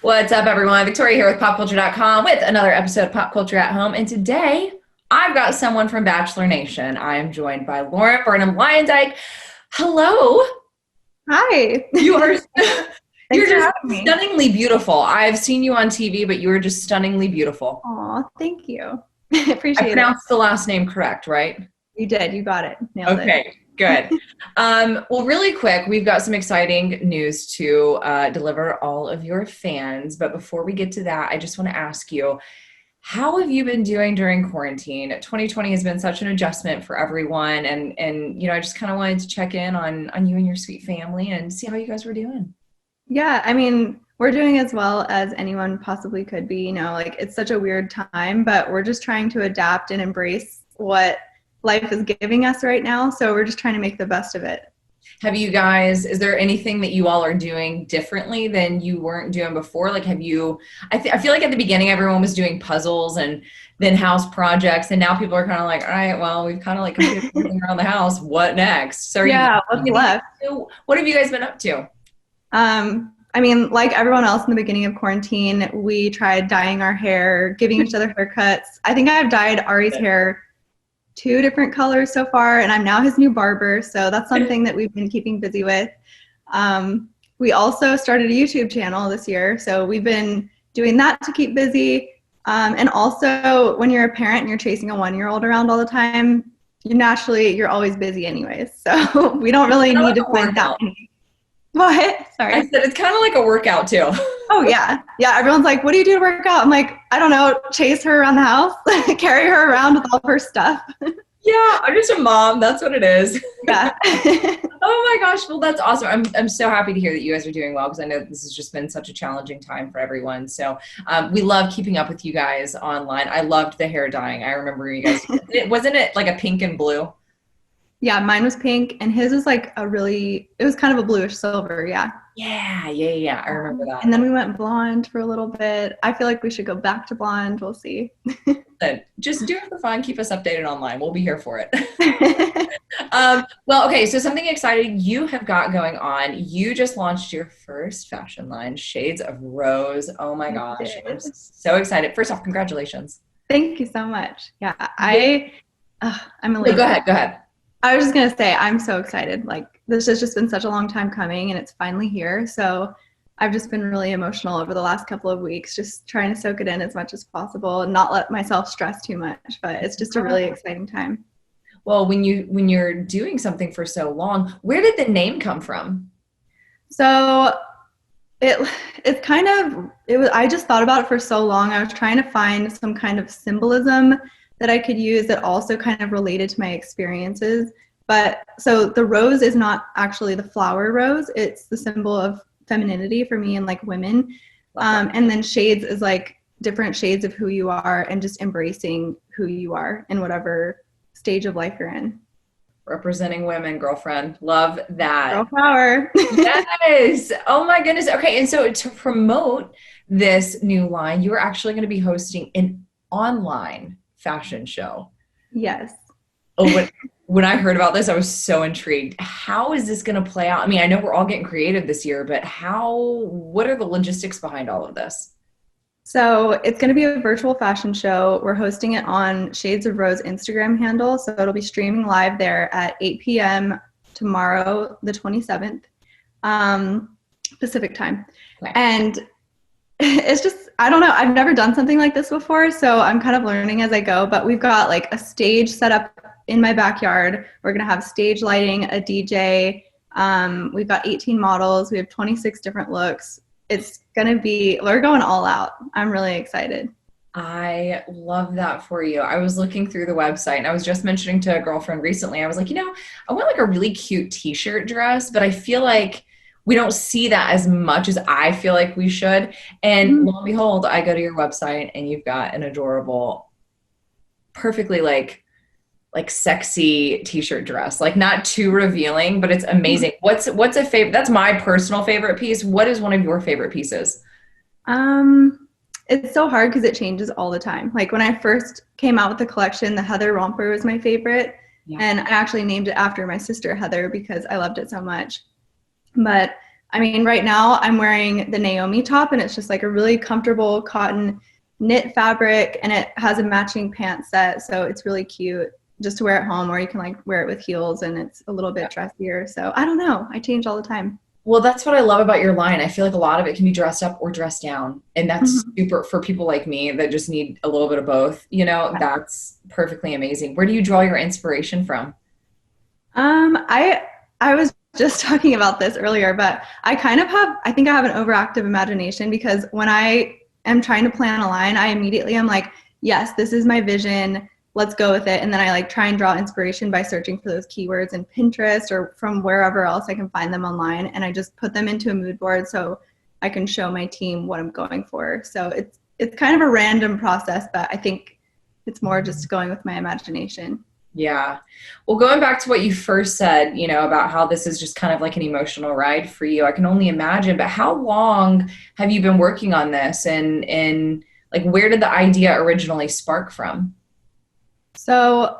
What's up, everyone? Victoria here with popculture.com with another episode of Pop Culture at Home. And today, I've got someone from Bachelor Nation. I am joined by Lauren Burnham-Luyendyk. Hello. Hi. You are Thanks you're for just having me. stunningly beautiful. I've seen you on TV, but you are just stunningly beautiful. Aw, thank you. I Appreciate it. pronounced the last name correct, right? You did. You got it. Nailed it. Okay, good. Well, really quick, we've got some exciting news to deliver all of your fans. But before we get to that, I just want to ask you, how have you been doing during quarantine? 2020 has been such an adjustment for everyone. And I just kind of wanted to check in on you and your sweet family and see how you guys were doing. Yeah, I mean, we're doing as well as anyone possibly could be. It's such a weird time, but we're just trying to adapt and embrace what life is giving us right now. So we're just trying to make the best of it. Have you guys, is there anything that you all are doing differently than you weren't doing before? Like, I feel like at the beginning, everyone was doing puzzles and then house projects. And now people are kind of like, all right, well, we've kind of like completed everything around the house. What next? So What's left? What have you guys been up to? I mean, like everyone else in the beginning of quarantine, we tried dyeing our hair, giving each other haircuts. I think I've dyed Arie's hair 2 different colors so far, and I'm now his new barber. So that's something that we've been keeping busy with. We also started a YouTube channel this year. So we've been doing that to keep busy. And also when you're a parent and you're chasing a 1-year-old around all the time, you're always busy anyways. So we don't really need to find that many. What? Sorry. I said it's kind of like a workout too. Oh, yeah. Yeah, everyone's like, what do you do to work out? I'm like, I don't know, chase her around the house, carry her around with all of her stuff. Yeah, I'm just a mom. That's what it is. Yeah. Oh my gosh. Well, that's awesome. I'm so happy to hear that you guys are doing well because I know this has just been such a challenging time for everyone. So we love keeping up with you guys online. I loved the hair dyeing. I remember you guys, wasn't it like a pink and blue? Yeah, mine was pink and his was like it was kind of a bluish silver. Yeah. Yeah. I remember that. And then we went blonde for a little bit. I feel like we should go back to blonde. We'll see. Just do it for fun. Keep us updated online. We'll be here for it. Well, okay. So something exciting you have got going on. You just launched your first fashion line, Shades of Rose. Oh my gosh. I'm so excited. First off, congratulations. Thank you so much. Yeah. I'm elated. Go ahead. I was just going to say, I'm so excited. Like, this has just been such a long time coming and it's finally here. So I've just been really emotional over the last couple of weeks, just trying to soak it in as much as possible and not let myself stress too much. But it's just a really exciting time. Well, when you're doing something for so long, where did the name come from? So I just thought about it for so long. I was trying to find some kind of symbolism that I could use that also kind of related to my experiences. But so the rose is not actually the flower rose. It's the symbol of femininity for me and like women. And then shades is like different shades of who you are and just embracing who you are in whatever stage of life you're in. Representing women, girlfriend. Love that. Girl power. Yes. Oh my goodness. Okay. And so to promote this new line, you are actually going to be hosting an online fashion show. Yes. Oh, when I heard about this, I was so intrigued. How is this going to play out? I mean, I know we're all getting creative this year, but what are the logistics behind all of this? So it's going to be a virtual fashion show. We're hosting it on Shades of Rose Instagram handle. So it'll be streaming live there at 8 p.m. tomorrow, the 27th, Pacific time. Okay. And it's just, I don't know. I've never done something like this before, so I'm kind of learning as I go, but we've got like a stage set up in my backyard. We're going to have stage lighting, a DJ. We've got 18 models. We have 26 different looks. We're going all out. I'm really excited. I love that for you. I was looking through the website and I was just mentioning to a girlfriend recently, I was like, I want like a really cute t-shirt dress, but I feel like we don't see that as much as I feel like we should. And lo and behold, I go to your website and you've got an adorable, perfectly like sexy t-shirt dress, like not too revealing, but it's amazing. What's a favorite? That's my personal favorite piece. What is one of your favorite pieces? It's so hard because it changes all the time. Like when I first came out with the collection, the Heather romper was my favorite. Yeah. And I actually named it after my sister Heather because I loved it so much. But I mean, right now I'm wearing the Naomi top, and it's just like a really comfortable cotton knit fabric, and it has a matching pant set. So it's really cute just to wear at home, or you can like wear it with heels and it's a little bit dressier. So I don't know. I change all the time. Well, that's what I love about your line. I feel like a lot of it can be dressed up or dressed down. And that's Mhm. super for people like me that just need a little bit of both. That's perfectly amazing. Where do you draw your inspiration from? I was just talking about this earlier, but I think I have an overactive imagination because when I am trying to plan a line, I immediately am like, yes, this is my vision. Let's go with it. And then I like try and draw inspiration by searching for those keywords in Pinterest or from wherever else I can find them online. And I just put them into a mood board so I can show my team what I'm going for. So it's kind of a random process, but I think it's more just going with my imagination. Yeah. Well, going back to what you first said, about how this is just kind of like an emotional ride for you, I can only imagine, but how long have you been working on this and like where did the idea originally spark from? So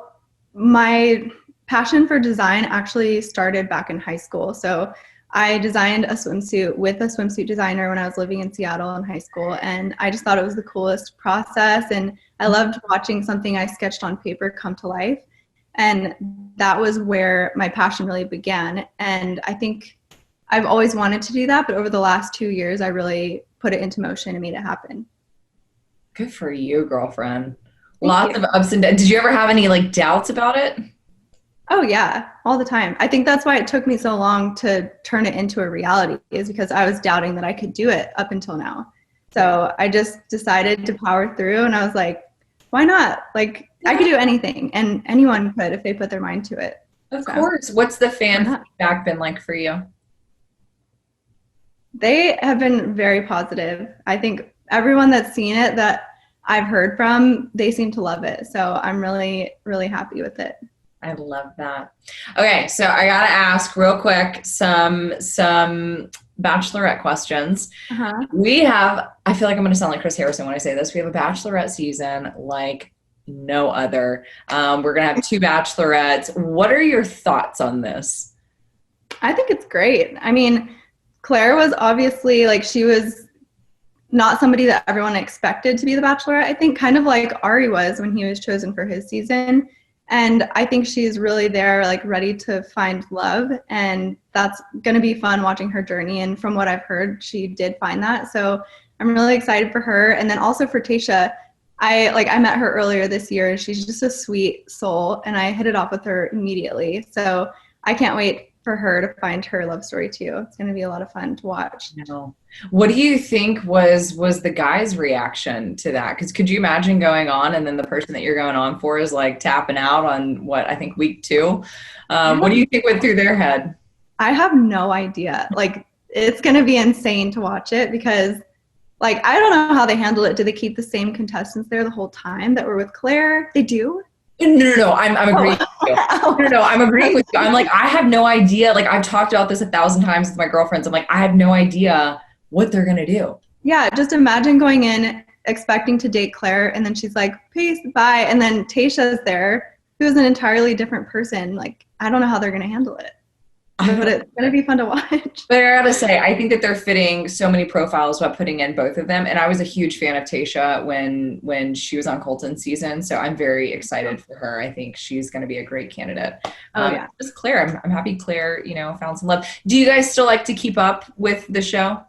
my passion for design actually started back in high school. So I designed a swimsuit with a swimsuit designer when I was living in Seattle in high school. And I just thought it was the coolest process. And I loved watching something I sketched on paper come to life. And that was where my passion really began. And I think I've always wanted to do that. But over the last 2 years, I really put it into motion and made it happen. Good for you, girlfriend. Thank Lots you. of ups and downs. Did you ever have any like doubts about it? Oh yeah, all the time. I think that's why it took me so long to turn it into a reality is because I was doubting that I could do it up until now. So I just decided to power through and I was like, why not? Like I could do anything and anyone could if they put their mind to it. Of So course. What's the why fan not? feedback been like for you? They have been very positive. I think everyone that's seen it that I've heard from, they seem to love it. So I'm really, really happy with it. I love that. Okay, so I gotta ask real quick some Bachelorette questions. Uh-huh. I feel like I'm gonna sound like Chris Harrison when I say this. We have a Bachelorette season like no other. We're gonna have two Bachelorettes. What are your thoughts on this? I think it's great. I mean, Claire was obviously like she was not somebody that everyone expected to be the Bachelorette. I think kind of like Arie was when he was chosen for his season. And I think she's really there, like ready to find love. And that's going to be fun watching her journey. And from what I've heard, she did find that. So I'm really excited for her. And then also for Tayshia, I met her earlier this year and she's just a sweet soul. And I hit it off with her immediately. So I can't wait for her to find her love story too. It's going to be a lot of fun to watch. No. What do you think was the guy's reaction to that? Because could you imagine going on and then the person that you're going on for is like tapping out on what I think week two? What do you think went through their head? I have no idea. Like, it's going to be insane to watch it because, like, I don't know how they handle it. Do they keep the same contestants there the whole time that were with Claire? They do? No, no, no. I'm agreeing with you. No, no, no. I'm agreeing with you. I'm like, I have no idea. Like, I've talked about this 1,000 times with my girlfriends. I'm like, I have no idea what they're gonna do. Yeah, just imagine going in expecting to date Claire, and then she's like, peace, bye. And then Tayshia's there, who's an entirely different person. Like, I don't know how they're going to handle it. But it's going to be fun to watch. But I gotta say, I think that they're fitting so many profiles by putting in both of them. And I was a huge fan of Tayshia when she was on Colton's season. So I'm very excited for her. I think she's going to be a great candidate. Oh, yeah. Just Claire. I'm happy Claire, found some love. Do you guys still like to keep up with the show?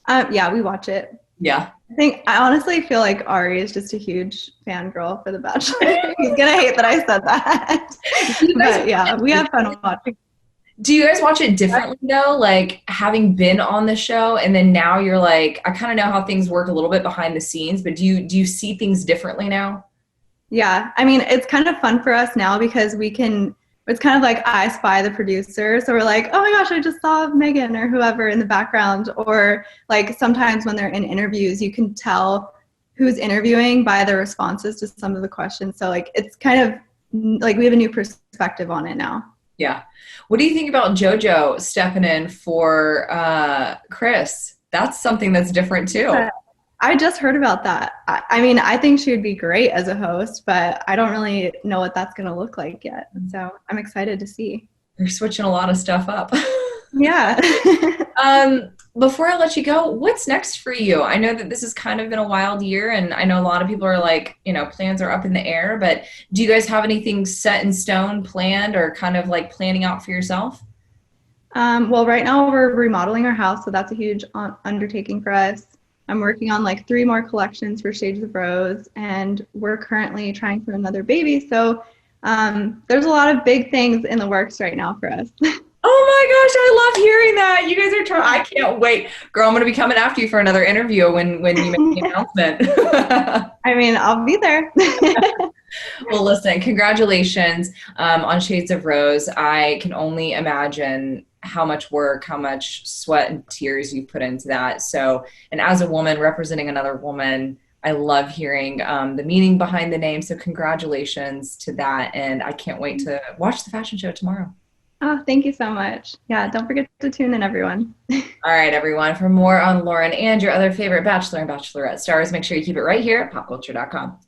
Yeah, we watch it. Yeah. I honestly feel like Arie is just a huge fangirl for The Bachelor. He's going to hate that I said that. But yeah, we have fun watching. Do you guys watch it differently though? Like having been on the show and then now you're like, I kind of know how things work a little bit behind the scenes, but do you see things differently now? Yeah, I mean, it's kind of fun for us now because it's kind of like I spy the producer. So we're like, oh my gosh, I just saw Megan or whoever in the background. Or like sometimes when they're in interviews, you can tell who's interviewing by their responses to some of the questions. So like, it's kind of like we have a new perspective on it now. Yeah. What do you think about JoJo stepping in for Chris? That's something that's different too. I just heard about that. I mean, I think she would be great as a host, but I don't really know what that's going to look like yet. So I'm excited to see. They're switching a lot of stuff up. Yeah. Before I let you go, what's next for you? I know that this has kind of been a wild year, and I know a lot of people are like, plans are up in the air, but do you guys have anything set in stone, planned, or kind of like planning out for yourself? Well, right now we're remodeling our house, so that's a huge undertaking for us. I'm working on like 3 more collections for Shades of Rose, and we're currently trying for another baby. So there's a lot of big things in the works right now for us. Oh my gosh, I love hearing that. You guys are trying. I can't wait. Girl, I'm going to be coming after you for another interview when you make the announcement. I mean, I'll be there. Well, listen, congratulations on Shades of Rose. I can only imagine how much work, how much sweat and tears you put into that. So, and as a woman representing another woman, I love hearing the meaning behind the name. So, congratulations to that. And I can't wait to watch the fashion show tomorrow. Oh, thank you so much. Yeah, don't forget to tune in, everyone. All right, everyone. For more on Lauren and your other favorite Bachelor and Bachelorette stars, make sure you keep it right here at popculture.com.